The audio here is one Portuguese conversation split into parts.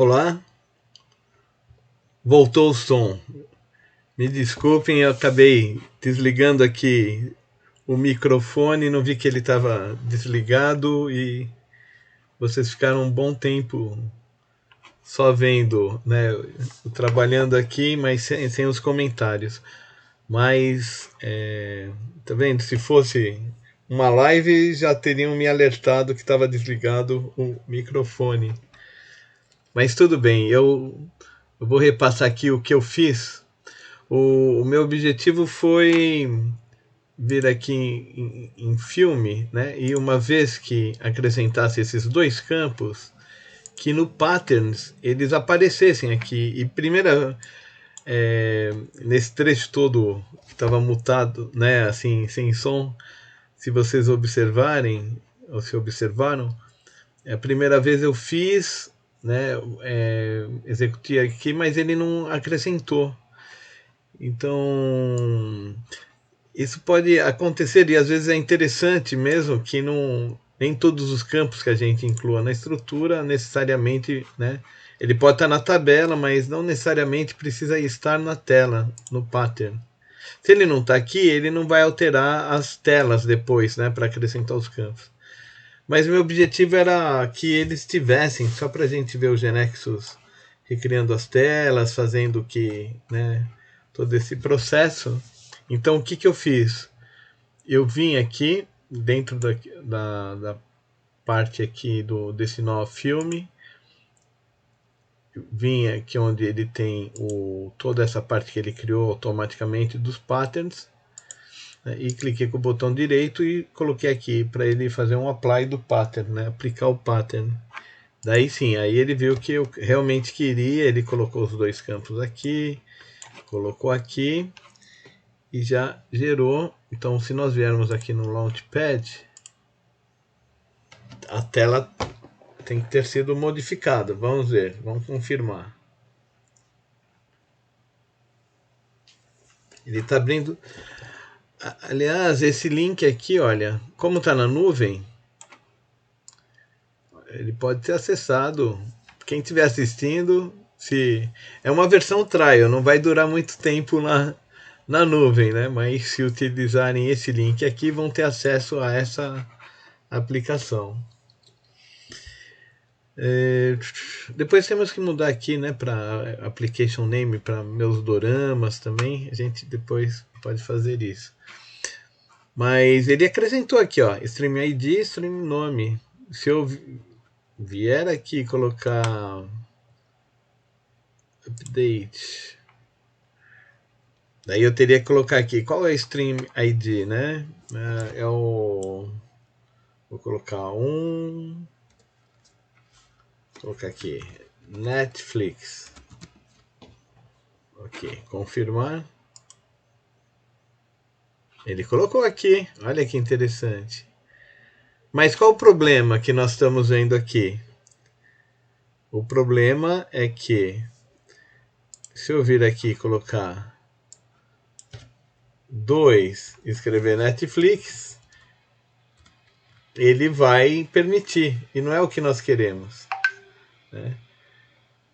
Olá, voltou o som. Me desculpem, eu acabei desligando aqui o microfone, não vi que ele estava desligado e vocês ficaram um bom tempo só vendo, né, trabalhando aqui, mas sem os comentários. Mas, tá vendo? Se fosse uma live, já teriam me alertado que estava desligado o microfone. Mas tudo bem, eu vou repassar aqui o que eu fiz. O meu objetivo foi vir aqui em filme, né? E uma vez que acrescentasse esses dois campos, que no patterns eles aparecessem aqui. E primeira, nesse trecho todo que estava mutado, né? Assim, sem som, se vocês observarem, ou se observaram, a primeira vez eu fiz, né? Executei aqui, mas ele não acrescentou. Então, isso pode acontecer e às vezes é interessante mesmo que não nem todos os campos que a gente inclua na estrutura necessariamente, né? Ele pode estar na tabela, mas não necessariamente precisa estar na tela, no pattern. Se ele não está aqui, ele não vai alterar as telas depois, né, para acrescentar os campos. Mas meu objetivo era que eles tivessem, só para a gente ver o Genexus recriando as telas, fazendo que, né, todo esse processo. Então, o que, que eu fiz? Eu vim aqui, dentro da parte aqui desse nó filme, vim aqui onde ele tem toda essa parte que ele criou automaticamente dos patterns, né, e cliquei com o botão direito e coloquei aqui para ele fazer um apply do pattern, né, aplicar o pattern. Daí sim, aí ele viu que eu realmente queria, ele colocou os dois campos aqui, colocou aqui e já gerou. Então, se nós viermos aqui no Launchpad, a tela tem que ter sido modificada. Vamos ver, vamos confirmar. Ele está abrindo. Aliás, esse link aqui, olha, como está na nuvem, ele pode ser acessado. Quem estiver assistindo, se é uma versão trial, não vai durar muito tempo na nuvem, né? Mas se utilizarem esse link aqui, vão ter acesso a essa aplicação. Depois temos que mudar aqui, né, para application name para meus doramas também. A gente depois pode fazer isso. Mas ele acrescentou aqui, ó, stream ID, stream nome. Se eu vier aqui colocar update, daí eu teria que colocar aqui qual é o stream ID, né? É o, vou colocar vou colocar aqui Netflix. Ok, confirmar. Ele colocou aqui, olha que interessante. Mas qual o problema que nós estamos vendo aqui? O problema é que, se eu vir aqui e colocar 2, escrever Netflix, ele vai permitir, e não é o que nós queremos, né?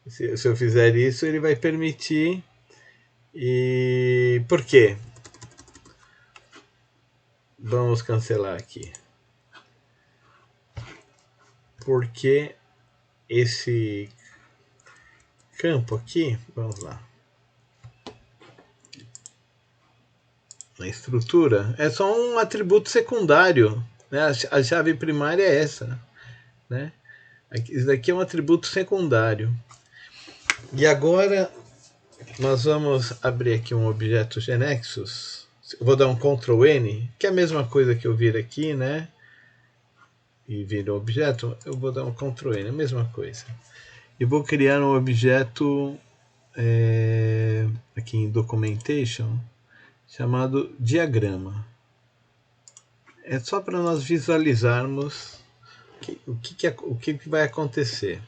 Se eu fizer isso, ele vai permitir. E por quê? Vamos cancelar aqui. Porque esse campo aqui, vamos lá, na estrutura, é só um atributo secundário, né? A chave primária é essa, né? Isso daqui é um atributo secundário. E agora nós vamos abrir aqui um objeto Genexus. Eu vou dar um Ctrl N, que é a mesma coisa que eu vir aqui, né? E vir o objeto, eu vou dar um Ctrl N, a mesma coisa. E vou criar um objeto aqui em Documentation, chamado diagrama. É só para nós visualizarmos o que vai acontecer.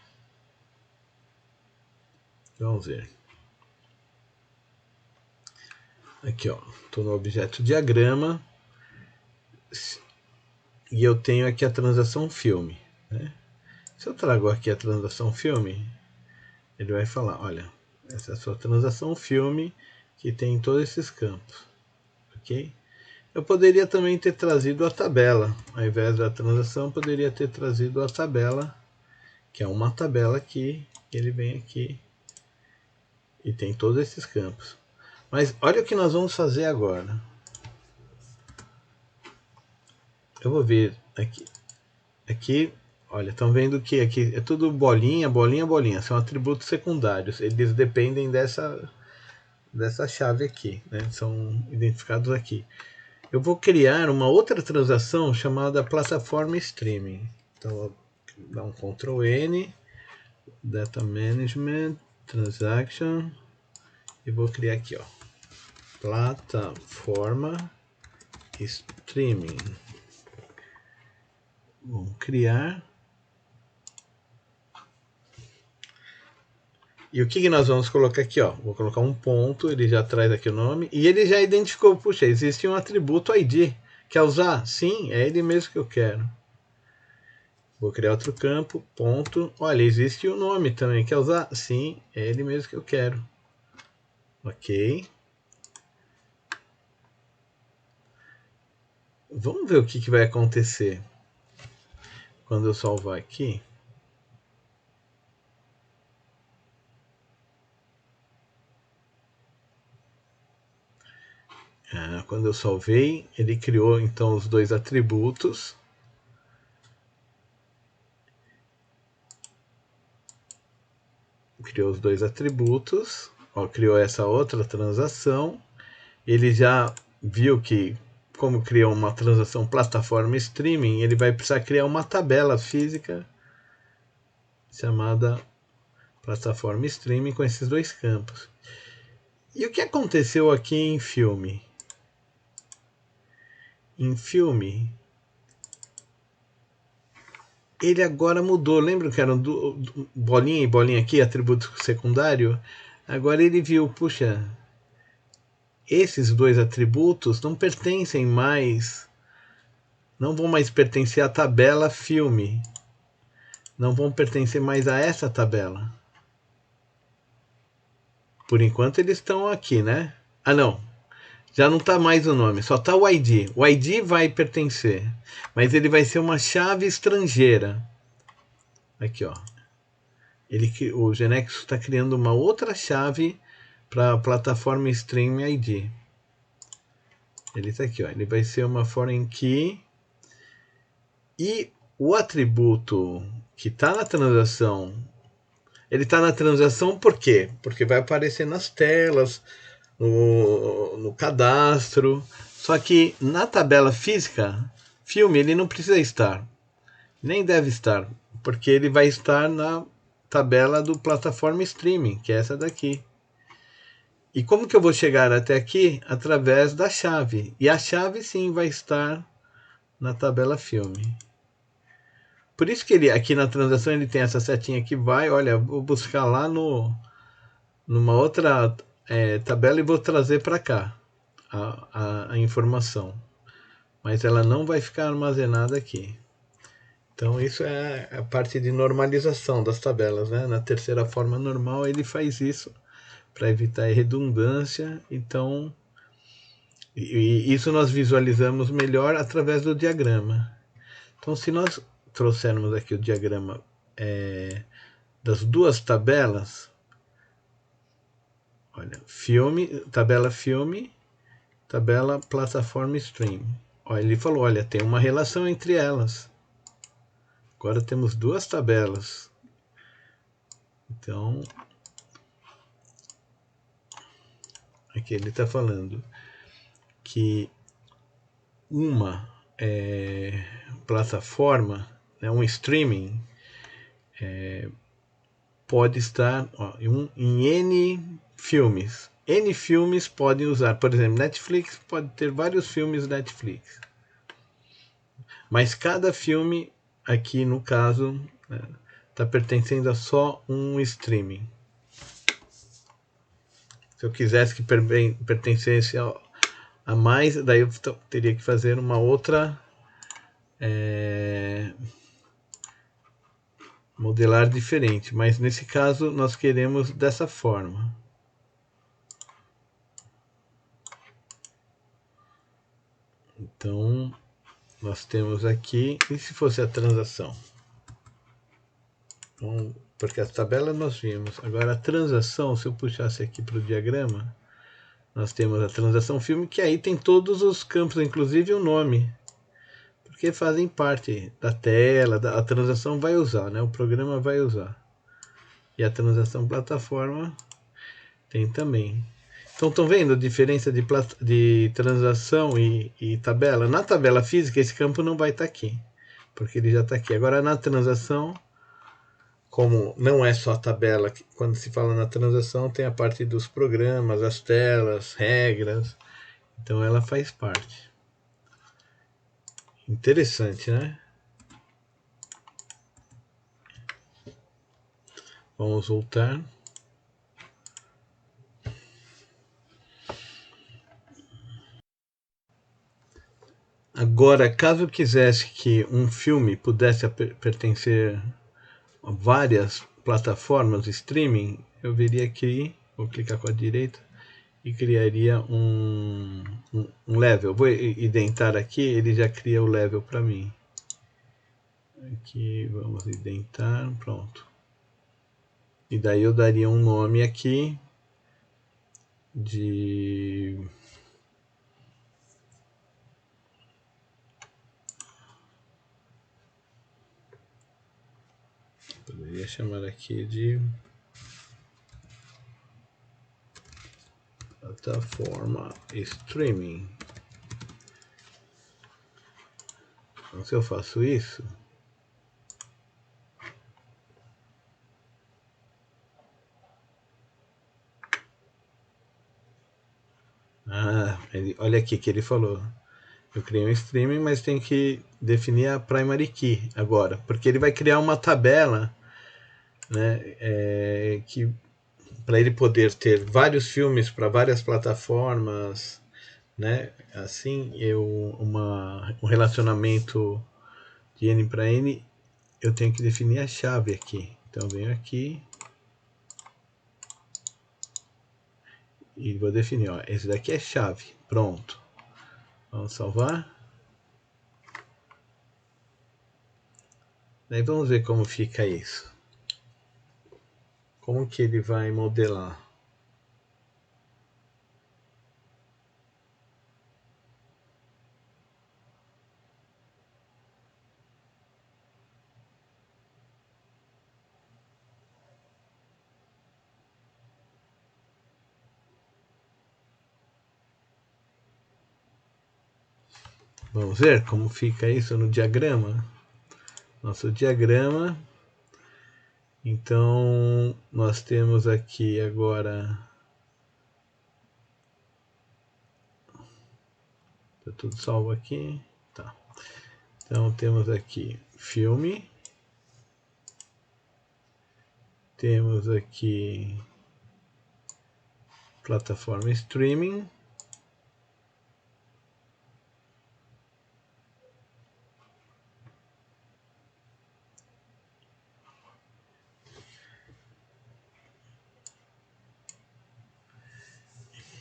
Vamos ver. Aqui, ó, estou no objeto diagrama e eu tenho aqui a transação filme, né? Se eu trago aqui a transação filme, Ele vai falar, olha, essa é a sua transação filme que tem todos esses campos, ok? Eu poderia também ter trazido a tabela, ao invés da transação, poderia ter trazido a tabela, que é uma tabela aqui, ele vem aqui e tem todos esses campos. Mas olha o que nós vamos fazer agora. Eu vou ver aqui. Aqui, olha, estão vendo que aqui é tudo bolinha, bolinha, bolinha. São atributos secundários. Eles dependem dessa chave aqui, né? São identificados aqui. Eu vou criar uma outra transação chamada plataforma streaming. Então, vou dar um Ctrl N, Data Management, Transaction, e vou criar aqui, ó, plataforma streaming. Vamos criar. E o que nós vamos colocar aqui, ó? Vou colocar um ponto, ele já traz aqui o nome, e ele já identificou, puxa, existe um atributo ID. Quer usar? Sim, é ele mesmo que eu quero. Vou criar outro campo, ponto. Olha, existe o nome também. Quer usar? Sim, é ele mesmo que eu quero. Ok. Vamos ver o que vai acontecer quando eu salvar aqui. Quando eu salvei, ele criou então os dois atributos. Criou os dois atributos. Ó, criou essa outra transação. Ele já viu que, como criou uma transação plataforma streaming, ele vai precisar criar uma tabela física chamada plataforma streaming com esses dois campos. E o que aconteceu aqui em filme? Em filme, ele agora mudou. Lembra que eram bolinha e bolinha aqui, atributo secundário? Agora ele viu, puxa, esses dois atributos não pertencem mais, não vão mais pertencer à tabela filme, não vão pertencer mais a essa tabela. Por enquanto eles estão aqui, né? Ah, não. Já não está mais o nome, só está o ID. O ID vai pertencer, mas ele vai ser uma chave estrangeira. Aqui, ó. O Genexus está criando uma outra chave para a plataforma Stream ID. Ele está aqui, ó. Ele vai ser uma foreign key. E o atributo que está na transação, ele está na transação por quê? Porque vai aparecer nas telas, no cadastro. Só que na tabela física, filme, ele não precisa estar. Nem deve estar. Porque ele vai estar na tabela do plataforma streaming, que é essa daqui. E como que eu vou chegar até aqui? Através da chave. E a chave sim vai estar na tabela filme. Por isso que ele aqui na transação ele tem essa setinha que vai, olha, vou buscar lá numa outra tabela e vou trazer para cá a informação. Mas ela não vai ficar armazenada aqui. Então isso é a parte de normalização das tabelas, né? Na terceira forma normal ele faz isso para evitar redundância. Então isso nós visualizamos melhor através do diagrama. Então se nós trouxermos aqui o diagrama das duas tabelas, olha, tabela filme, tabela plataforma stream. Olha, ele falou, olha, tem uma relação entre elas. Agora temos duas tabelas. Então, aqui ele está falando que uma plataforma, né, um streaming, pode estar em N filmes. N filmes podem usar, por exemplo, Netflix pode ter vários filmes Netflix. Mas cada filme, aqui no caso, está pertencendo a só um streaming. Se eu quisesse que pertencesse a mais, daí eu teria que fazer uma outra modelar diferente, mas nesse caso nós queremos dessa forma. Então, nós temos aqui, e se fosse a transação? Então, porque as tabelas nós vimos. Agora a transação, se eu puxasse aqui para o diagrama, nós temos a transação filme, que aí tem todos os campos, inclusive o nome, porque fazem parte da tela, a transação vai usar, né? O programa vai usar. E a transação plataforma tem também. Então, estão vendo a diferença de transação e tabela? Na tabela física, esse campo não vai estar aqui, porque ele já está aqui. Agora, na transação, como não é só a tabela, quando se fala na transação, tem a parte dos programas, as telas, regras. Então, ela faz parte. Interessante, né? Vamos voltar. Agora, caso eu quisesse que um filme pudesse pertencer a várias plataformas de streaming, eu viria aqui, vou clicar com a direita e criaria um level. Vou identar aqui, ele já cria o level para mim. Aqui, vamos identar, pronto. E daí eu daria um nome aqui de... Poderia chamar aqui de plataforma streaming. Então, se eu faço isso, olha aqui que ele falou. Eu criei um streaming, mas tem que definir a primary key agora, porque ele vai criar uma tabela, né, que para ele poder ter vários filmes para várias plataformas, né, assim, um relacionamento de N para N, eu tenho que definir a chave aqui. Então, venho aqui e vou definir, ó, esse daqui é chave, pronto. Vamos salvar. Daí vamos ver como fica isso. Como que ele vai modelar? Vamos ver como fica isso no diagrama? Nosso diagrama. Então, nós temos aqui agora... Está tudo salvo aqui? Tá. Então, temos aqui filme. Temos aqui plataforma streaming.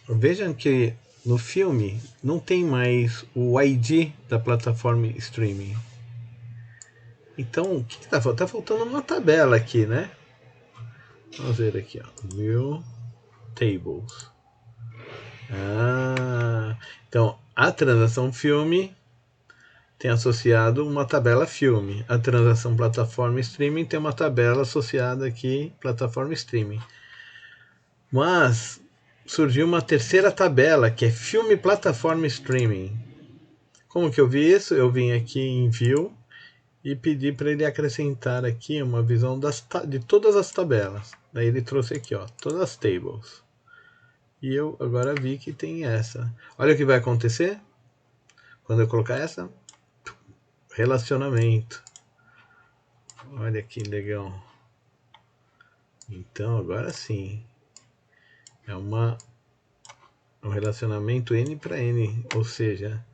Vejam que no filme não tem mais o ID da plataforma streaming. Então, o que está faltando? Está faltando uma tabela aqui, né? Vamos ver aqui, ó. View Tables. Então, a transação filme tem associado uma tabela filme. A transação plataforma streaming tem uma tabela associada aqui, plataforma streaming. Mas surgiu uma terceira tabela, que é filme plataforma streaming. Como que eu vi isso? Eu vim aqui em View e pedi para ele acrescentar aqui uma visão de todas as tabelas. Daí ele trouxe aqui, ó, todas as tables. E eu agora vi que tem essa. Olha o que vai acontecer quando eu colocar essa. Relacionamento. Olha que legal. Então agora sim. É um relacionamento N para N. Ou seja,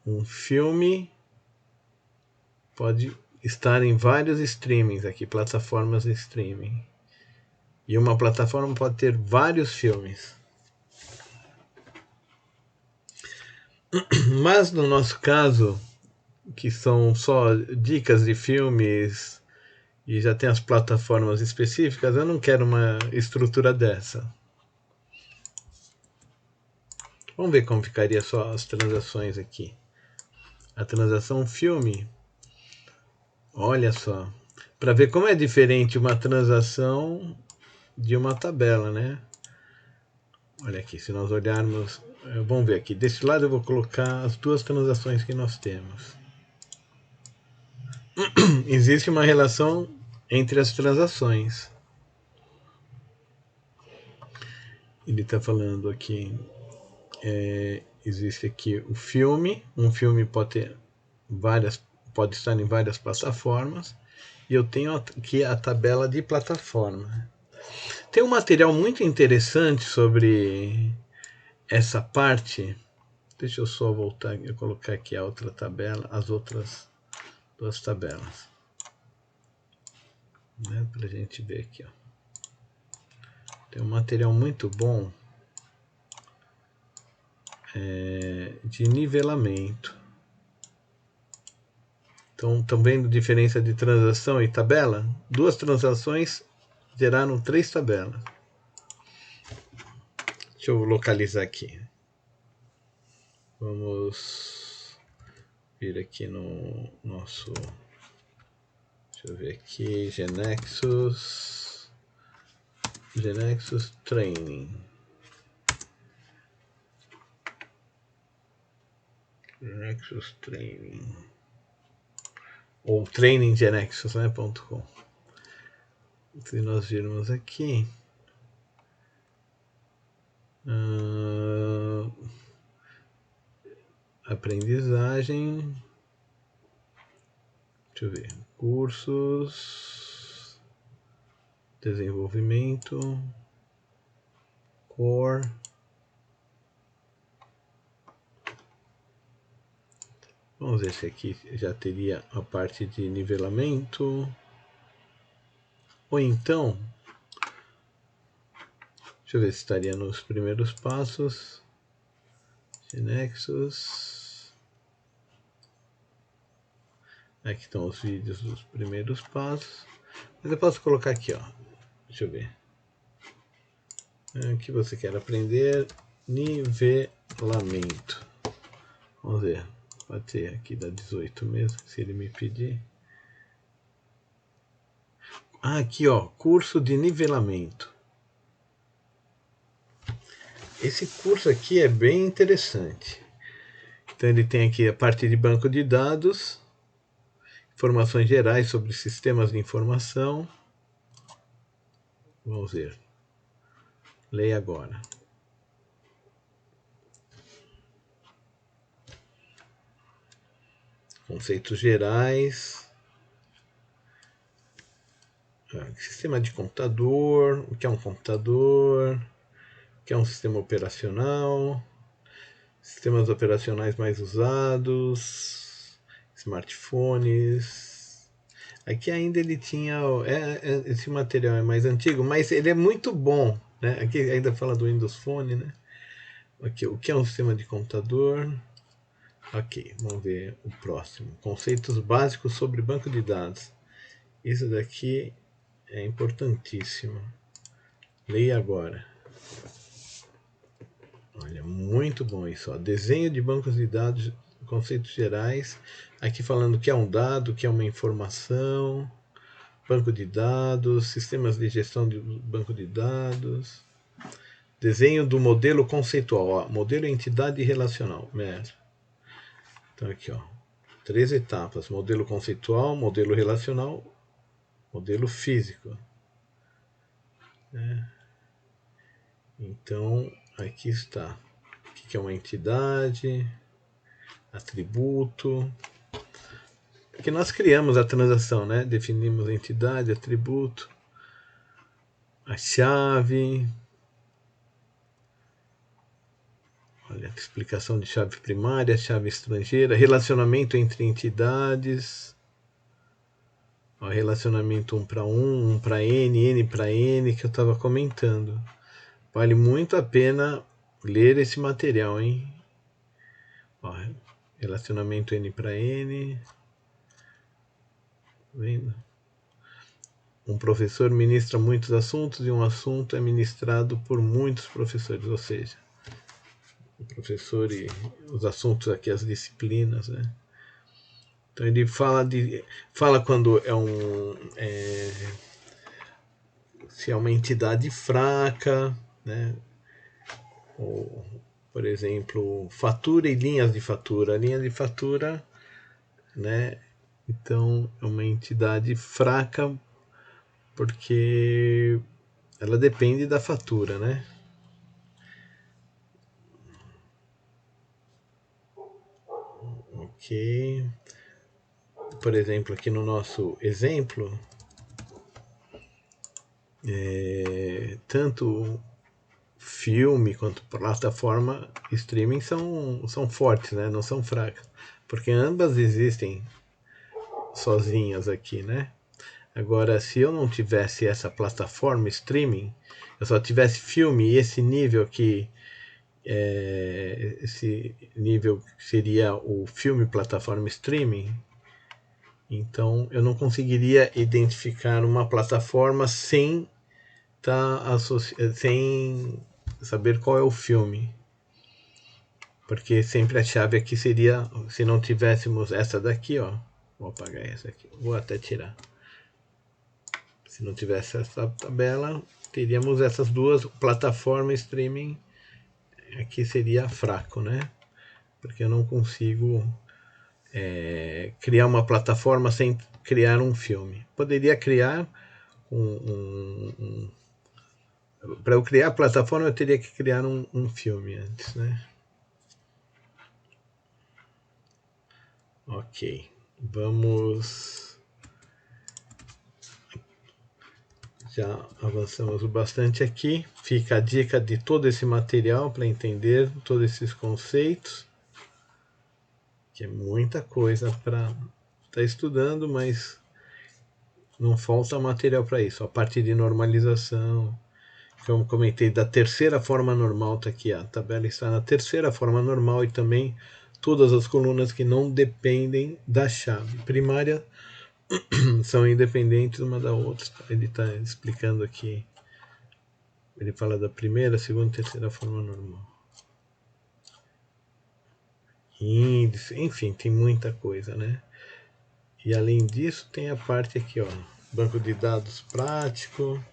um filme pode estar em vários streamings aqui, plataformas de streaming. E uma plataforma pode ter vários filmes. Mas no nosso caso, que são só dicas de filmes e já tem as plataformas específicas, eu não quero uma estrutura dessa. Vamos ver como ficaria só as transações aqui. A transação filme. Olha só. Para ver como é diferente uma transação de uma tabela, né? Olha aqui, se nós olharmos... Vamos ver aqui. Desse lado eu vou colocar as duas transações que nós temos. Existe uma relação entre as transações. Ele está falando aqui... existe aqui o filme. Um filme pode estar em várias plataformas. E eu tenho aqui a tabela de plataforma. Tem um material muito interessante sobre essa parte. Deixa eu só voltar e colocar aqui a outra tabela, as outras duas tabelas. Né, para a gente ver aqui. Ó. Tem um material muito bom de nivelamento. Então, estão vendo a diferença de transação e tabela? Duas transações geraram 3 tabelas. Deixa eu localizar aqui. Vamos vir aqui no nosso... Deixa eu ver aqui. GeneXus Training. GeneXus Training. Ou traininggenexus, né? .com. Se nós virmos aqui... aprendizagem, deixa eu ver, cursos, desenvolvimento, core, vamos ver se aqui já teria a parte de nivelamento, ou então, deixa eu ver se estaria nos primeiros passos, GeneXus. Aqui estão os vídeos dos primeiros passos. Mas eu posso colocar aqui, ó. Deixa eu ver. O que você quer aprender? Nivelamento. Vamos ver. Pode ser aqui da 18 mesmo, se ele me pedir. Aqui, ó. Curso de nivelamento. Esse curso aqui é bem interessante. Então ele tem aqui a parte de banco de dados. Informações gerais sobre sistemas de informação. Vamos ver. Leia agora. Conceitos gerais. Sistema de computador. O que é um computador? O que é um sistema operacional? Sistemas operacionais mais usados. Smartphones. Aqui ainda ele tinha... esse material é mais antigo, mas ele é muito bom. Né? Aqui ainda fala do Windows Phone. Né? Aqui, o que é um sistema de computador? Ok, vamos ver o próximo. Conceitos básicos sobre banco de dados. Isso daqui é importantíssimo. Leia agora. Olha, muito bom isso. Ó. Desenho de bancos de dados, conceitos gerais. Aqui falando o que é um dado, o que é uma informação, banco de dados, sistemas de gestão de banco de dados. Desenho do modelo conceitual. Ó. Modelo entidade relacional. Então aqui, ó. 3 etapas. Modelo conceitual, modelo relacional, modelo físico. Então, aqui está. O que é uma entidade? Atributo. Porque nós criamos a transação, né? Definimos a entidade, atributo, a chave. Olha, explicação de chave primária, chave estrangeira, relacionamento entre entidades. Ó, relacionamento 1 para 1 para N para N, que eu estava comentando. Vale muito a pena ler esse material, hein? Ó, relacionamento N para N. Vendo? Um professor ministra muitos assuntos e um assunto é ministrado por muitos professores, ou seja, o professor e os assuntos aqui, as disciplinas, né? Então ele fala quando se é uma entidade fraca, né? Ou, por exemplo, fatura e linhas de fatura. A linha de fatura, né? Então é uma entidade fraca porque ela depende da fatura, né? Ok. Por exemplo, aqui no nosso exemplo, tanto filme quanto plataforma streaming são fortes, né? Não são fracas. Porque ambas existem sozinhas aqui, né? Agora, se eu não tivesse essa plataforma streaming, eu só tivesse filme e esse nível aqui, esse nível seria o filme plataforma streaming, então eu não conseguiria identificar uma plataforma sem sem saber qual é o filme. Porque sempre a chave aqui seria, se não tivéssemos essa daqui, ó, vou apagar essa aqui, vou até tirar. Se não tivesse essa tabela, teríamos essas duas plataformas streaming, aqui seria fraco, né? Porque eu não consigo criar uma plataforma sem criar um filme. Poderia criar para eu criar a plataforma, eu teria que criar um filme antes, né? Ok, vamos. Já avançamos bastante aqui. Fica a dica de todo esse material para entender todos esses conceitos, que é muita coisa para estar estudando, mas não falta material para isso. A parte de normalização, como comentei, da terceira forma normal, está aqui, a tabela está na terceira forma normal e também todas as colunas que não dependem da chave primária são independentes uma da outra. Ele está explicando aqui. Ele fala da primeira, segunda e terceira forma normal. Índice, enfim, tem muita coisa, né? E além disso, tem a parte aqui, ó, banco de dados prático.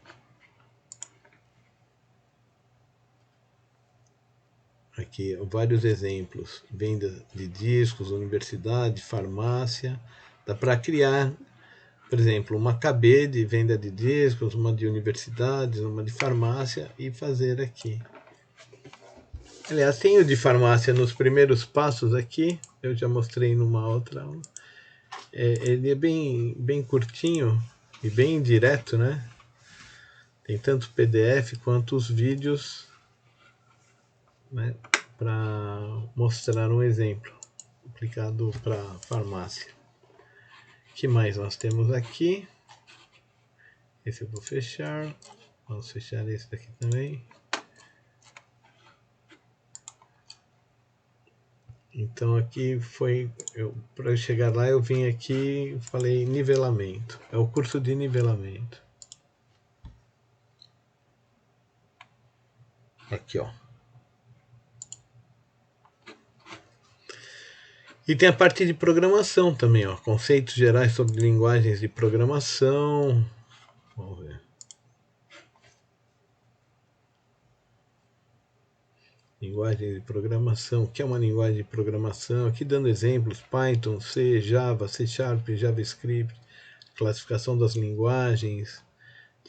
Aqui vários exemplos, venda de discos, universidade, farmácia. Dá para criar, por exemplo, uma KB de venda de discos, uma de universidades, uma de farmácia e fazer aqui. Aliás, tem o de farmácia nos primeiros passos aqui, eu já mostrei numa outra aula. Ele é bem curtinho e bem direto, né? Tem tanto PDF quanto os vídeos, né, para mostrar um exemplo aplicado para farmácia. O que mais nós temos aqui? Esse eu vou fechar. Vamos fechar esse daqui também. Então aqui foi, para eu chegar lá eu vim aqui e falei nivelamento. É o curso de nivelamento. Aqui, ó. E tem a parte de programação também, ó. Conceitos gerais sobre linguagens de programação. Vamos ver. Linguagem de programação. O que é uma linguagem de programação? Aqui dando exemplos: Python, C, Java, C Sharp, JavaScript. Classificação das linguagens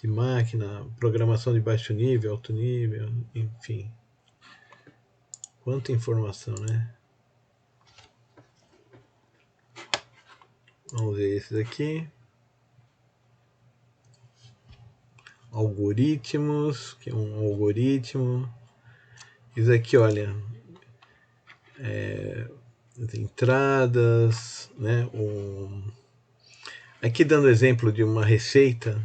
de máquina, programação de baixo nível, alto nível, enfim. Quanta informação, né? Vamos ver esse daqui. Algoritmos, que é um algoritmo. Isso aqui, olha, as entradas, né? aqui dando exemplo de uma receita,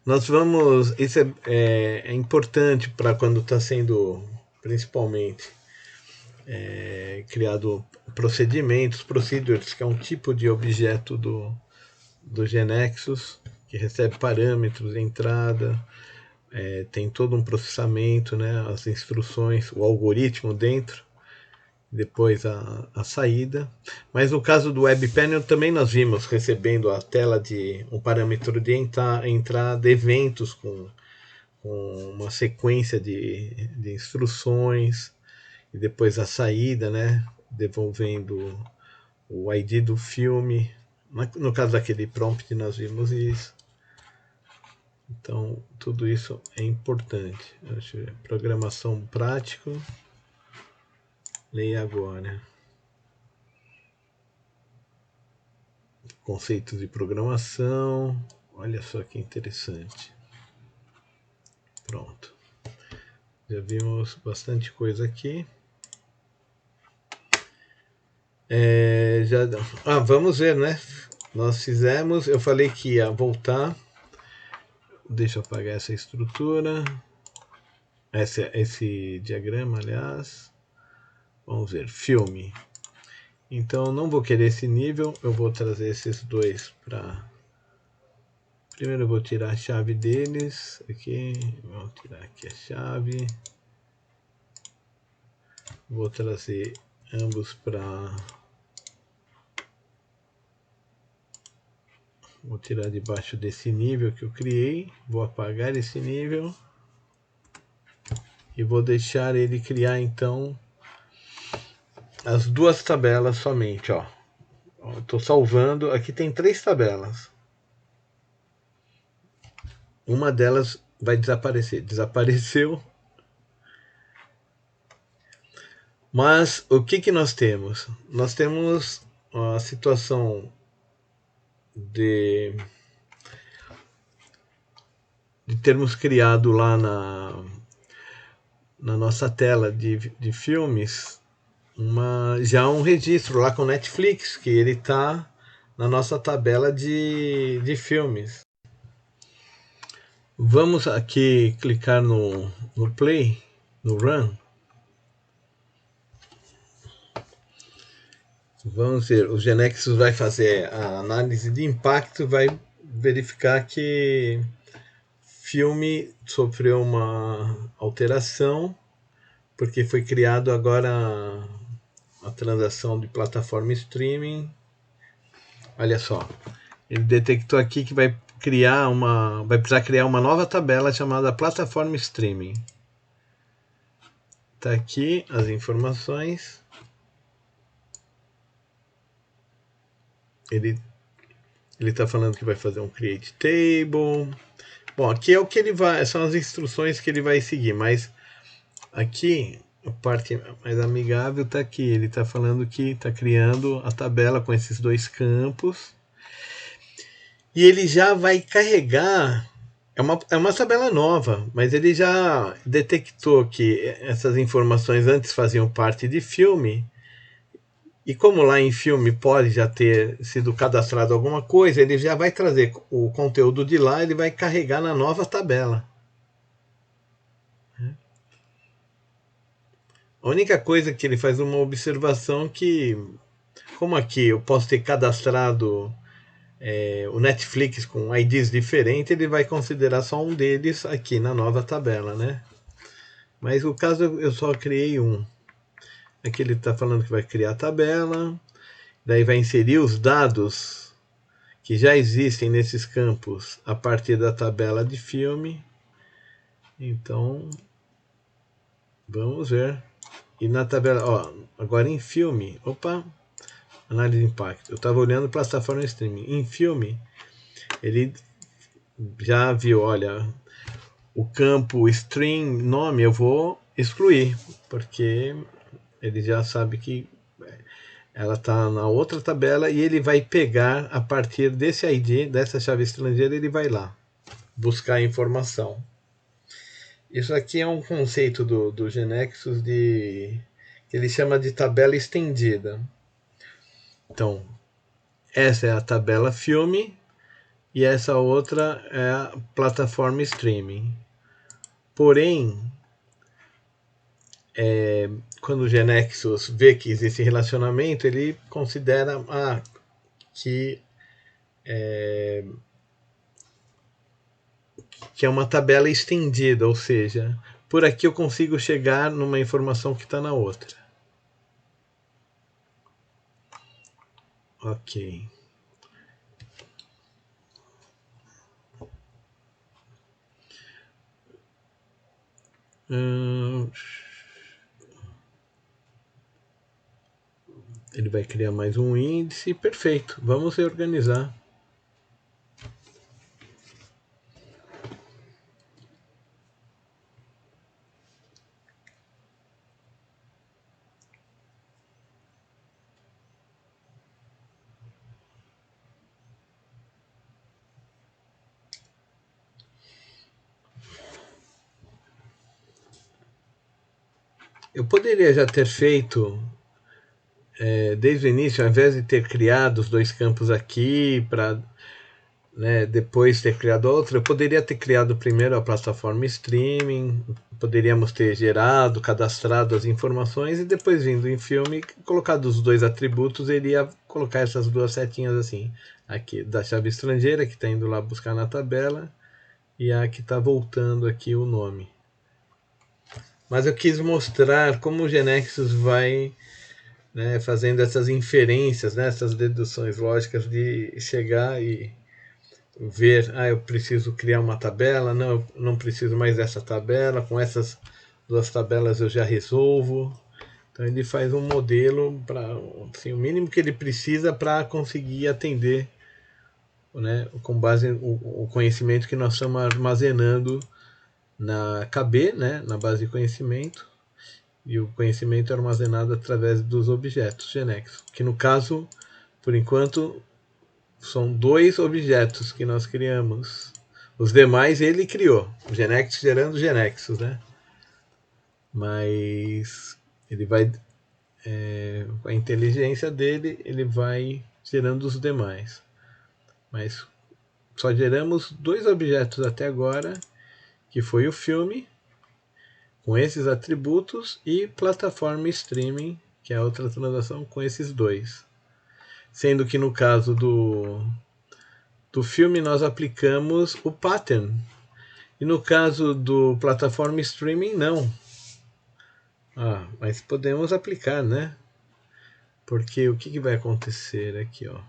nós vamos. Isso é importante para quando está sendo, principalmente, criado procedimentos, procedures, que é um tipo de objeto do GNexus, que recebe parâmetros de entrada, tem todo um processamento, né, as instruções, o algoritmo dentro, depois a saída. Mas no caso do Web Panel também nós vimos recebendo a tela de um parâmetro de entrada, eventos com uma sequência de instruções, e depois a saída, né, devolvendo o ID do filme. No caso daquele prompt nós vimos isso. Então tudo isso é importante. Deixa eu ver. Programação prática. Leia agora. Conceitos de programação. Olha só que interessante. Pronto. Já vimos bastante coisa aqui. Vamos ver, né? Nós fizemos. Eu falei que ia voltar. Deixa eu apagar essa estrutura. Esse diagrama, aliás. Vamos ver. Filme. Então, não vou querer esse nível. Eu vou trazer esses dois para... Primeiro eu vou tirar a chave deles. Aqui. Vou tirar aqui a chave. Vou trazer ambos para... Vou tirar debaixo desse nível que eu criei. Vou apagar esse nível. E vou deixar ele criar, então, as duas tabelas somente, ó. Estou salvando. Aqui tem 3 tabelas. Uma delas vai desaparecer. Desapareceu. Mas o que nós temos? Nós temos a situação de termos criado lá na nossa tela de filmes já um registro lá com Netflix, que ele está na nossa tabela de filmes. Vamos aqui clicar no Play, no Run. Vamos ver, o GNexus vai fazer a análise de impacto, vai verificar que filme sofreu uma alteração, porque foi criado agora a transação de plataforma streaming. Olha só, ele detectou aqui que vai precisar criar uma nova tabela chamada plataforma streaming. Tá aqui as informações. Ele está falando que vai fazer um create table. Bom, aqui é o que ele vai, são as instruções que ele vai seguir, mas aqui a parte mais amigável está aqui. Ele está falando que está criando a tabela com esses 2 campos. E ele já vai carregar. É uma tabela nova, mas ele já detectou que essas informações antes faziam parte de filme. E como lá em filme pode já ter sido cadastrado alguma coisa, ele já vai trazer o conteúdo de lá, ele vai carregar na nova tabela. A única coisa que ele faz uma observação que, como aqui eu posso ter cadastrado o Netflix com IDs diferentes, ele vai considerar só um deles aqui na nova tabela, né? Mas o caso eu só criei um. Aqui ele está falando que vai criar a tabela, daí vai inserir os dados que já existem nesses campos a partir da tabela de filme. Então, vamos ver. E na tabela, ó, agora em filme, análise de impacto. Eu estava olhando plataforma streaming. Em filme, ele já viu, olha, o campo stream nome eu vou excluir, porque ele já sabe que ela está na outra tabela e ele vai pegar a partir desse ID, dessa chave estrangeira, ele vai lá buscar a informação. Isso aqui é um conceito do GNexus que ele chama de tabela estendida. Então, essa é a tabela filme e essa outra é a plataforma streaming. Porém, quando o Genexus vê que existe relacionamento, ele considera que é uma tabela estendida, ou seja, por aqui eu consigo chegar numa informação que está na outra. Ok. Ele vai criar mais um índice. Perfeito. Vamos reorganizar. Eu poderia já ter feito desde o início, ao invés de ter criado os dois campos aqui para depois ter criado outro, eu poderia ter criado primeiro a plataforma streaming, poderíamos ter gerado, cadastrado as informações e depois vindo em filme, colocado os dois atributos, ele ia colocar essas duas setinhas assim, aqui da chave estrangeira que está indo lá buscar na tabela e a que está voltando aqui o nome. Mas eu quis mostrar como o Genexus vai fazendo essas inferências, essas deduções lógicas de chegar e ver, eu preciso criar uma tabela, não, eu não preciso mais dessa tabela, com essas duas tabelas eu já resolvo. Então ele faz um modelo para assim, o mínimo que ele precisa para conseguir atender, com base no conhecimento que nós estamos armazenando na KB, na base de conhecimento, e o conhecimento é armazenado através dos objetos Genexus, que no caso, por enquanto, são dois objetos que nós criamos. Os demais ele criou, o Genexus gerando Genexus, Mas ele vai, com a inteligência dele, ele vai gerando os demais. Mas só geramos dois objetos até agora, que foi o filme, com esses atributos, e plataforma streaming, que é a outra transação com esses dois. Sendo que no caso do filme nós aplicamos o pattern. E no caso do plataforma streaming, não. Mas podemos aplicar, Porque o que vai acontecer aqui, ó?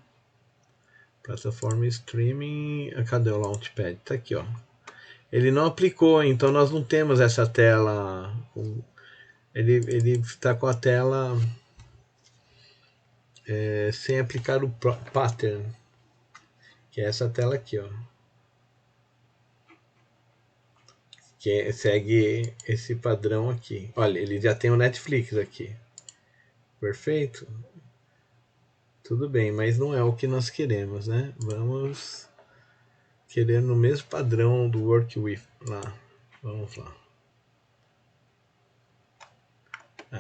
Plataforma streaming. Cadê o Launchpad? Tá aqui, ó. Ele não aplicou, então nós não temos essa tela. Ele está com a tela sem aplicar o pattern, que é essa tela aqui, ó. Que segue esse padrão aqui. Olha, ele já tem o Netflix aqui. Perfeito? Tudo bem, mas não é o que nós queremos, Vamos querer no mesmo padrão do Work With lá. Vamos lá.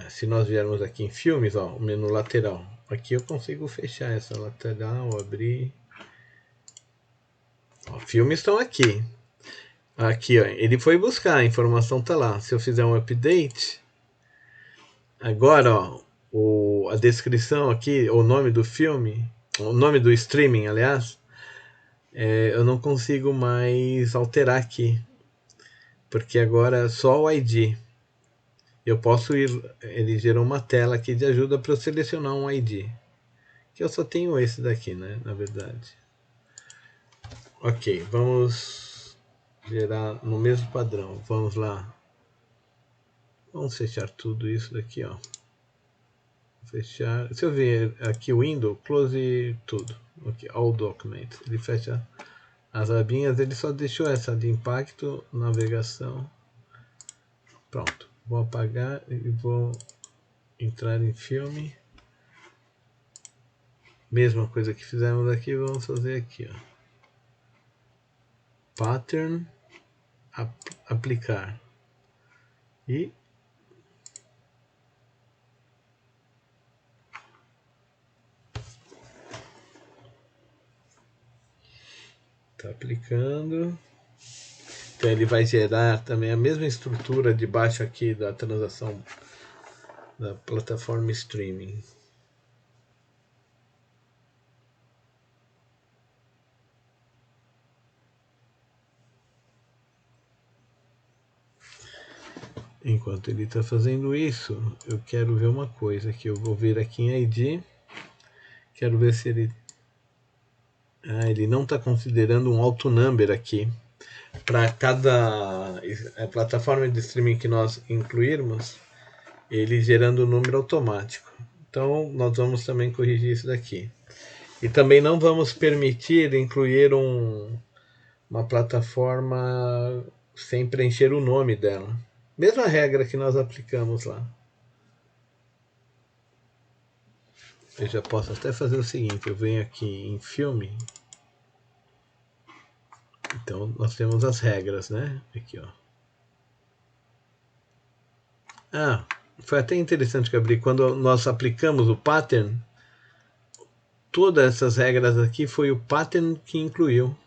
Se nós viermos aqui em filmes, ó, o menu lateral. Aqui eu consigo fechar essa lateral, abrir. Ó, filmes estão aqui. Aqui, ó, ele foi buscar, a informação tá lá. Se eu fizer um update, agora, ó, a descrição aqui, o nome do filme, o nome do streaming, aliás, eu não consigo mais alterar aqui, porque agora é só o ID. Eu posso ir, ele gerou uma tela aqui de ajuda para eu selecionar um ID, que eu só tenho esse daqui, na verdade. Ok, vamos gerar no mesmo padrão. Vamos lá. Vamos fechar tudo isso daqui, ó. Fechar. Se eu ver aqui o window, close tudo. Ok, all documents. Ele fecha as abinhas. Ele só deixou essa de impacto, navegação. Pronto. Vou apagar e vou entrar em filme. Mesma coisa que fizemos aqui, vamos fazer aqui, ó. Pattern, aplicar. E está aplicando. Então ele vai gerar também a mesma estrutura de baixo aqui da transação da plataforma streaming. Enquanto ele está fazendo isso, eu quero ver uma coisa que eu vou vir aqui em ID. Quero ver se ele... ele não está considerando um auto number aqui. Para cada plataforma de streaming que nós incluirmos, ele gerando o número automático. Então, nós vamos também corrigir isso daqui. E também não vamos permitir incluir uma plataforma sem preencher o nome dela. Mesma regra que nós aplicamos lá. Eu já posso até fazer o seguinte, eu venho aqui em filme. Então, nós temos as regras, né? Aqui, ó. Foi até interessante que eu abri. Quando nós aplicamos o pattern, todas essas regras aqui foi o pattern que incluiu.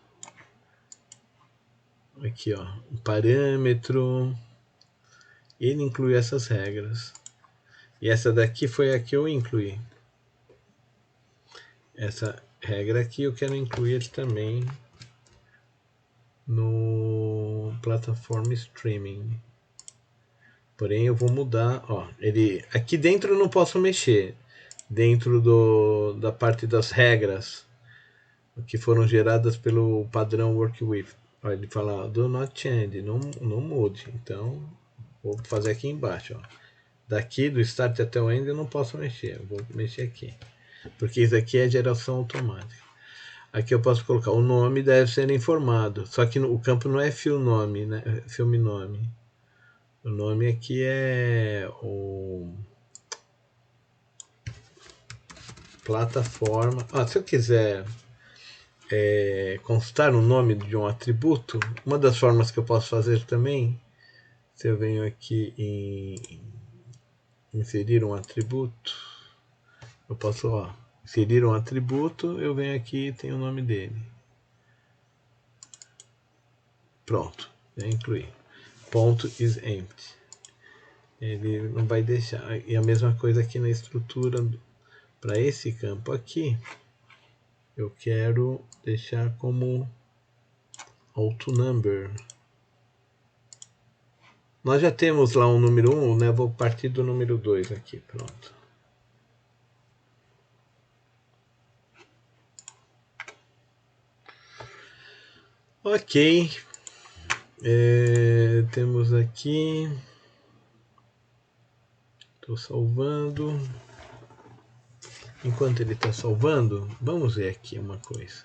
Aqui, ó, o parâmetro. Ele inclui essas regras. E essa daqui foi a que eu incluí. Essa regra aqui eu quero incluir também no plataforma streaming. Porém eu vou mudar, ó, ele aqui dentro eu não posso mexer. Dentro da parte das regras que foram geradas pelo padrão work with. Ó, ele fala do not change, não mude. Então vou fazer aqui embaixo, ó. Daqui do start até o end eu não posso mexer. Eu vou mexer aqui. Porque isso aqui é geração automática. Aqui eu posso colocar o nome deve ser informado. Só que o campo não é film nome, né? Filme nome. O nome aqui é o plataforma. Se eu quiser constar o nome de um atributo, uma das formas que eu posso fazer também, se eu venho aqui em inserir um atributo, eu posso inserir um atributo, eu venho aqui e tenho o nome dele. Pronto, já incluí. Ponto is empty. Ele não vai deixar. E a mesma coisa aqui na estrutura para esse campo aqui, eu quero deixar como auto number. Nós já temos lá um número 1, né? Vou partir do número 2 aqui, pronto. Ok. Temos aqui. Estou salvando. Enquanto ele está salvando, vamos ver aqui uma coisa.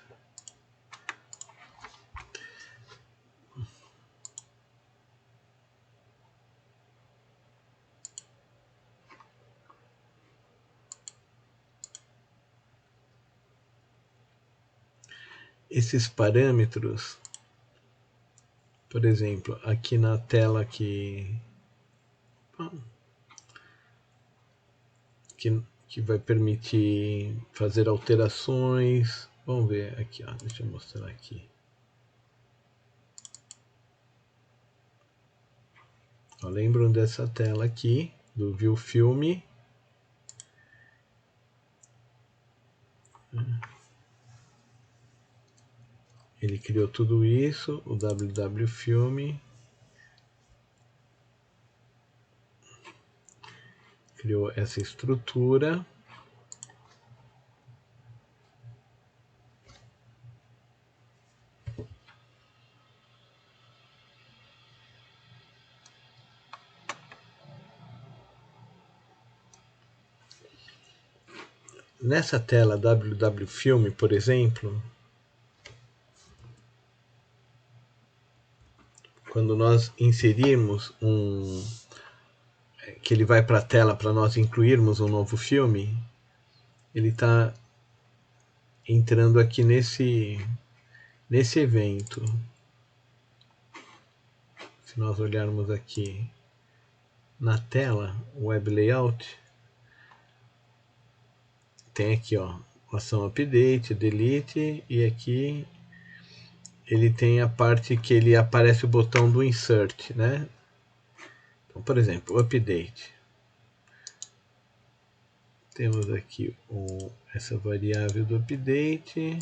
Esses parâmetros, por exemplo, aqui na tela que vai permitir fazer alterações. Vamos ver aqui, ó, deixa eu mostrar aqui. Ó, lembram dessa tela aqui, do View Filme? Ele criou tudo isso, o WW Filme. Criou essa estrutura. Nessa tela WW Filme, por exemplo, quando nós inserirmos que ele vai para a tela para nós incluirmos um novo filme, ele está entrando aqui nesse evento. Se nós olharmos aqui na tela, Web Layout, tem aqui, ó, ação update, delete, e aqui ele tem a parte que ele aparece o botão do insert, né? Então, por exemplo, update. Temos aqui essa variável do update.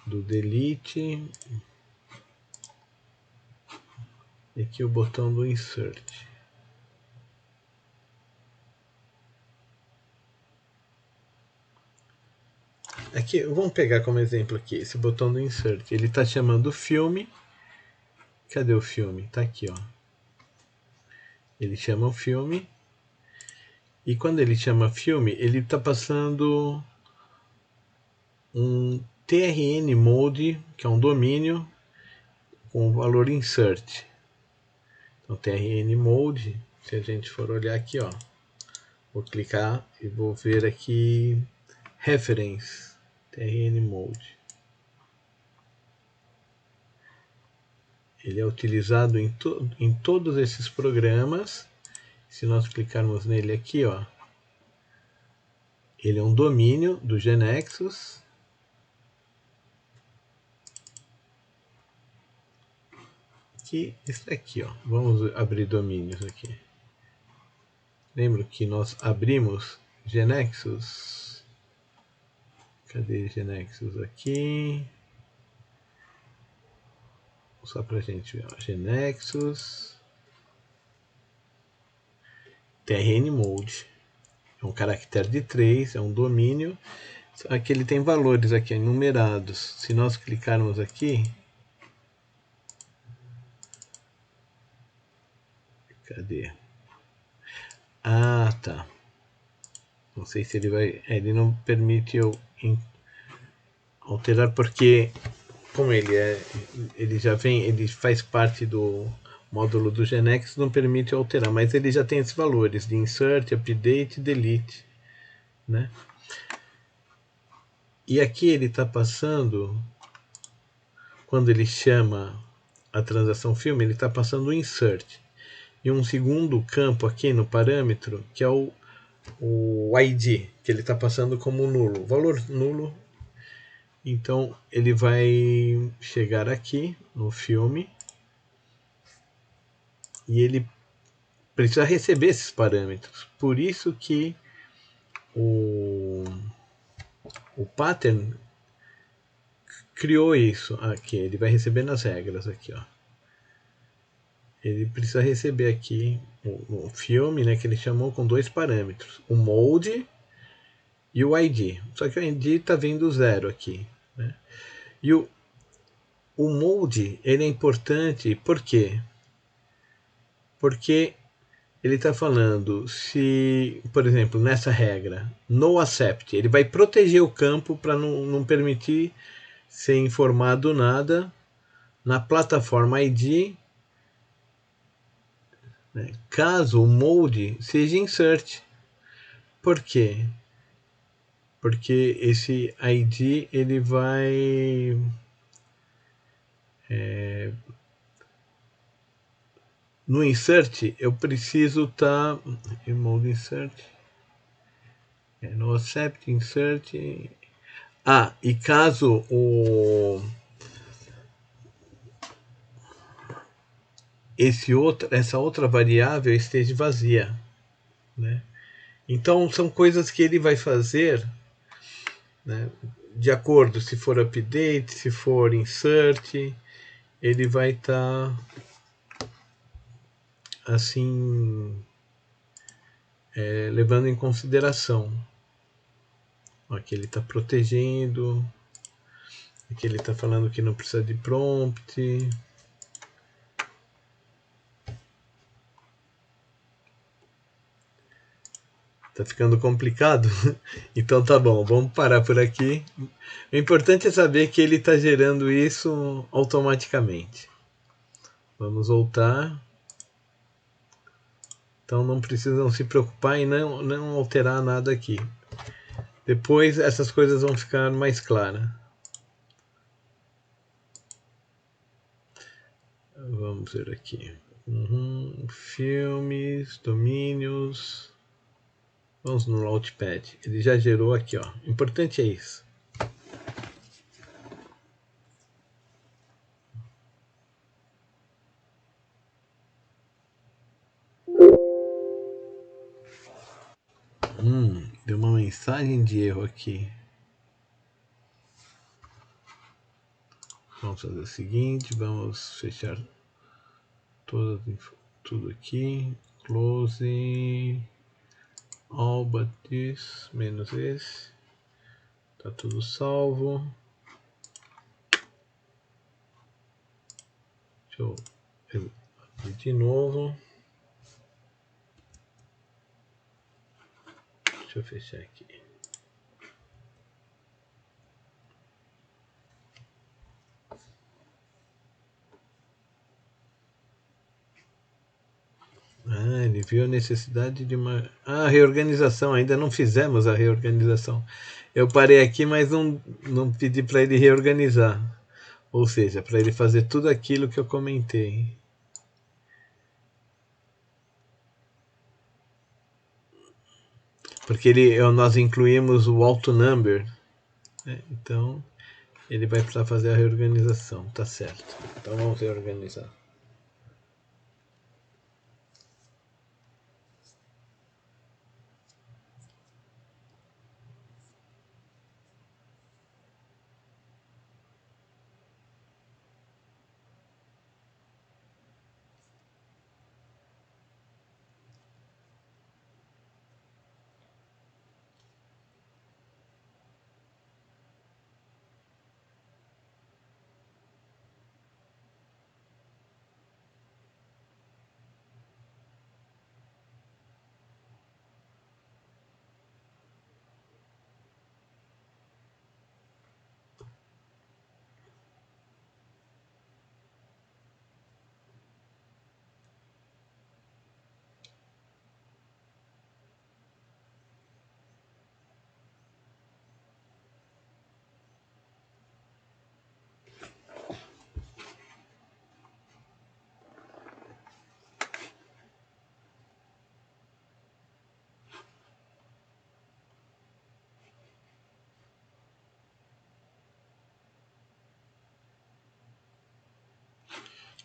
Do delete. E aqui o botão do insert. Aqui, vamos pegar como exemplo aqui, esse botão do insert. Ele está chamando o filme. Cadê o filme? Está aqui, ó. Ele chama o filme. E quando ele chama filme, ele está passando um TRN mode, que é um domínio, com o valor insert. Então, TRN mode, se a gente for olhar aqui, ó, vou clicar e vou ver aqui reference, TRN mode. Ele é utilizado em todos esses programas. Se nós clicarmos nele aqui, ó, ele é um domínio do GeneXus. Que isso aqui, ó. Vamos abrir domínios aqui. Lembra que nós abrimos GeneXus? Cadê GeneXus aqui? Só pra gente ver, ó. GeneXus TRN mode. É um caractere de 3, é um domínio. Aqui ele tem valores aqui, enumerados. Se nós clicarmos aqui, cadê? Ah, tá. Não sei se ele vai... Ele não permite eu alterar porque, como ele já vem, ele faz parte do módulo do Genex, não permite alterar, mas ele já tem esses valores de insert, update, delete, né? E aqui ele está passando, quando ele chama a transação filme, ele está passando o insert. E um segundo campo aqui no parâmetro, que é o ID, que ele está passando como nulo, valor nulo. Então ele vai chegar aqui no filme e ele precisa receber esses parâmetros. Por isso que o pattern criou isso aqui. Ele vai receber nas regras aqui, ó. Ele precisa receber aqui o filme, né, que ele chamou com dois parâmetros, o mode e o ID. Só que o ID está vindo zero aqui, né? E o mode ele é importante por quê? Porque ele está falando se, por exemplo, nessa regra, no accept, ele vai proteger o campo para não permitir ser informado nada na plataforma ID, né, caso o mode seja insert. Por quê? Porque esse ID ele vai no insert eu preciso estar mode insert no accept insert. E caso essa outra variável esteja vazia, né? Então são coisas que ele vai fazer, né, de acordo se for update, se for insert, ele vai estar assim levando em consideração. Aqui ele está protegendo, aqui ele está falando que não precisa de prompt. Tá ficando complicado? Então tá bom, vamos parar por aqui. O importante é saber que ele está gerando isso automaticamente. Vamos voltar. Então não precisam se preocupar em não alterar nada aqui. Depois essas coisas vão ficar mais claras. Vamos Vamos ver aqui. Filmes, domínios. Vamos no Launchpad. Ele já gerou aqui, ó. O importante é isso. Deu uma mensagem de erro aqui. Vamos fazer o seguinte, vamos fechar tudo aqui. Close all but this, menos esse. Tá tudo salvo. Deixa eu abrir de novo. Deixa eu fechar aqui. Ele viu a necessidade de uma reorganização. Ainda não fizemos a reorganização. Eu parei aqui, mas não pedi para ele reorganizar. Ou seja, para ele fazer tudo aquilo que eu comentei. Porque nós incluímos o auto number, né? Então ele vai precisar fazer a reorganização, tá certo. Então vamos reorganizar.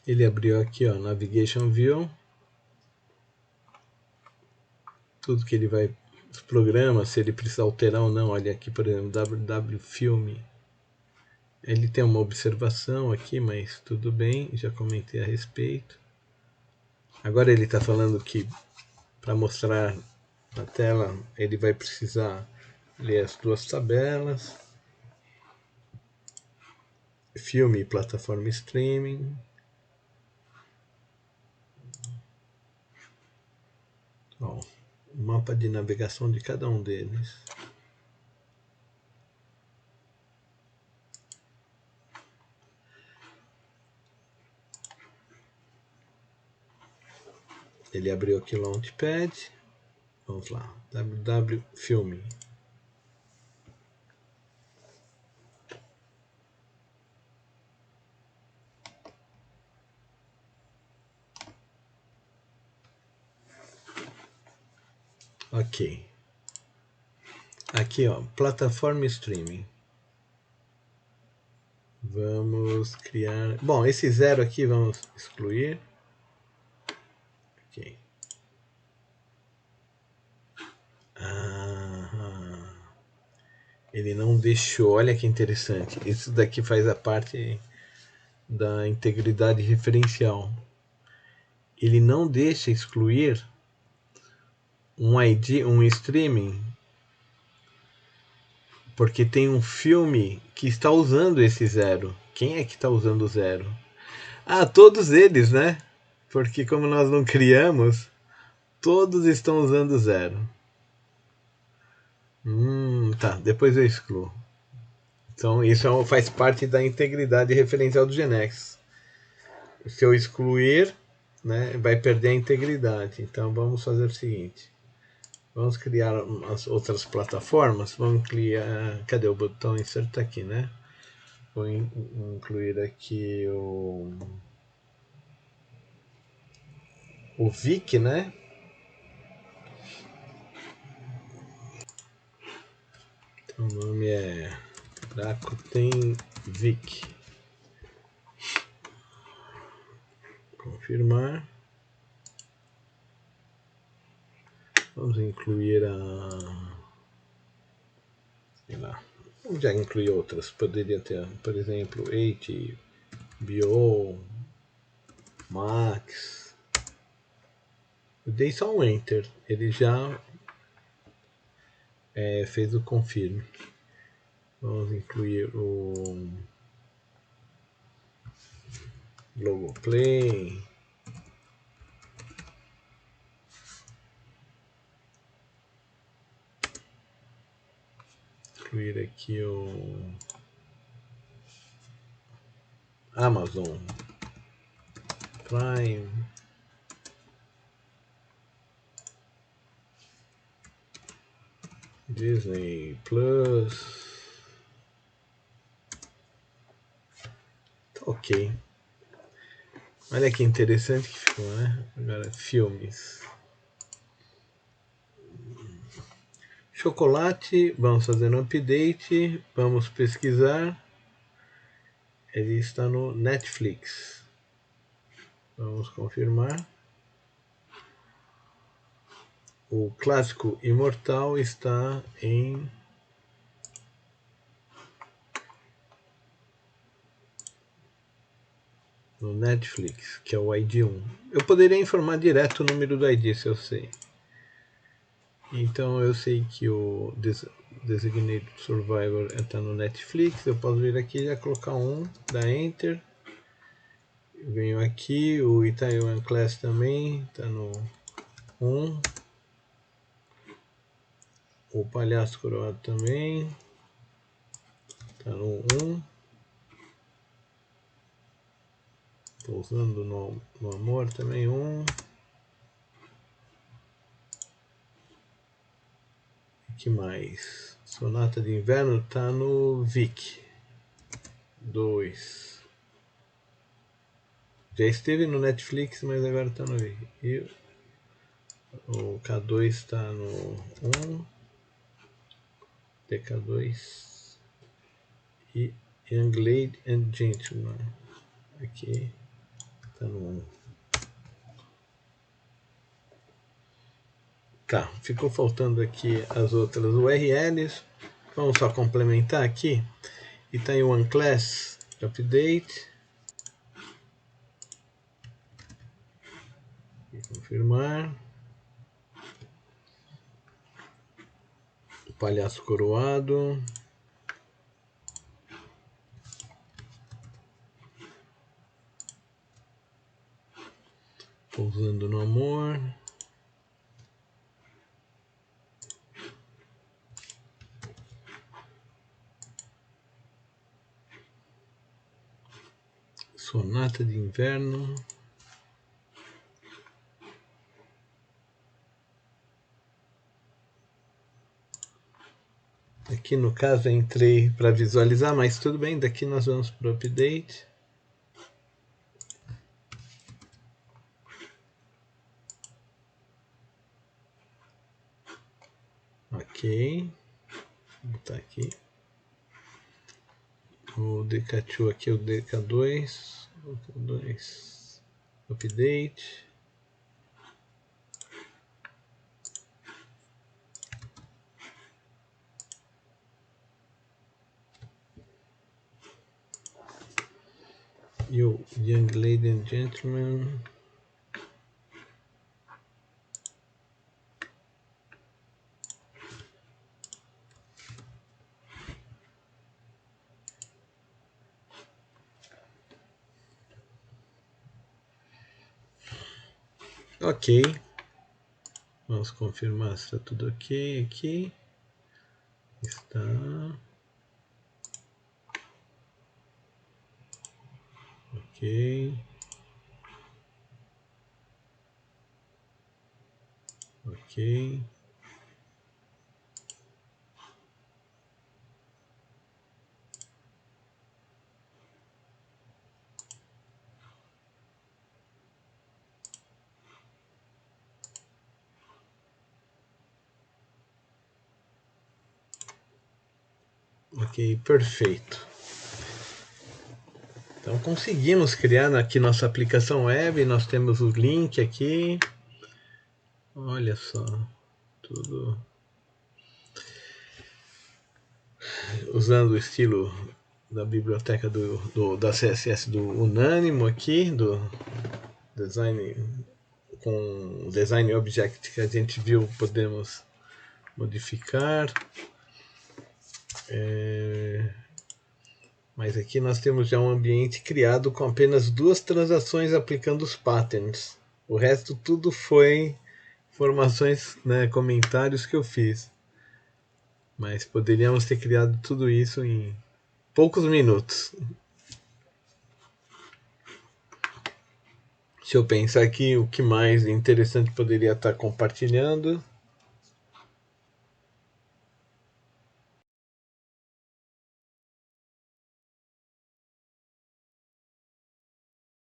Ele abriu aqui, ó, Navigation View. Tudo que ele vai, os programas, se ele precisar alterar ou não. Olha aqui, por exemplo, WW Filme. Ele tem uma observação aqui, mas tudo bem, já comentei a respeito. Agora ele está falando que para mostrar na tela ele vai precisar ler as duas tabelas. Filme e plataforma streaming. Ó, o mapa de navegação de cada um deles. Ele abriu aqui o Launchpad. Vamos lá. WW Filme. Ok. Aqui, ó, plataforma streaming. Vamos criar. Bom, esse zero aqui vamos excluir. Ok. Ele não deixou. Olha que interessante. Isso daqui faz a parte da integridade referencial. Ele não deixa excluir um ID, um streaming, porque tem um filme que está usando esse zero. Quem é que está usando o zero? Todos eles, né? Porque como nós não criamos, todos estão usando zero. Tá, depois eu excluo. Então isso faz parte da integridade referencial do Genex. Se eu excluir, né, vai perder a integridade. Então vamos fazer o seguinte. Vamos criar as outras plataformas. Vamos criar. Cadê o botão insert aqui, né? Vou incluir aqui o o Vic, né? Então, o nome é Rakuten Vic. Confirmar. Vamos incluir sei lá. Já incluí outras. Poderia ter, por exemplo, HBO, Max. Eu dei só um Enter. Ele já fez o confirme. Vamos incluir o Globoplay. Incluir aqui o Amazon Prime. Disney Plus. Tá ok. Olha que interessante que ficou, né? Agora, filmes. Chocolate, vamos fazer um update, vamos pesquisar. Ele está no Netflix. Vamos confirmar. O clássico Imortal está no Netflix, que é o ID 1. Eu poderia informar direto o número do ID, se eu sei. Então eu sei que o Designated Survivor está no Netflix. Eu posso vir aqui e já colocar dar Enter. Eu venho aqui, o Itaewon Class também está no 1. O Palhaço Coroado também está no 1. Pousando no Amor também 1. Que mais? Sonata de Inverno está no Vic 2. Já esteve no Netflix, mas agora está no Vic. E o K2 está no 1. TK2 e Young Lady and Gentleman. Aqui está no 1. Tá, ficou faltando aqui as outras URLs. Vamos só complementar aqui. Itaewon Class Update. E confirmar. O Palhaço Coroado. Pousando no Amor. Sonata de Inverno. Aqui no caso eu entrei para visualizar, mas tudo bem, daqui nós vamos para o update. Ok. Vou botar aqui. O DK2 aqui é o DK2. DK2. Update. E o Young Lady and Gentleman. Ok. Vamos confirmar se está tudo ok aqui. Está. Ok. Ok. Ok, perfeito. Então conseguimos criar aqui nossa aplicação web, nós temos o link aqui. Olha só, tudo usando o estilo da biblioteca da CSS do Unânimo aqui, do design com o design object que a gente viu, podemos modificar. Mas aqui nós temos já um ambiente criado com apenas 2 transações aplicando os patterns. O resto tudo foi informações, né, comentários que eu fiz. Mas poderíamos ter criado tudo isso em poucos minutos. Deixa eu pensar aqui o que mais interessante poderia estar compartilhando.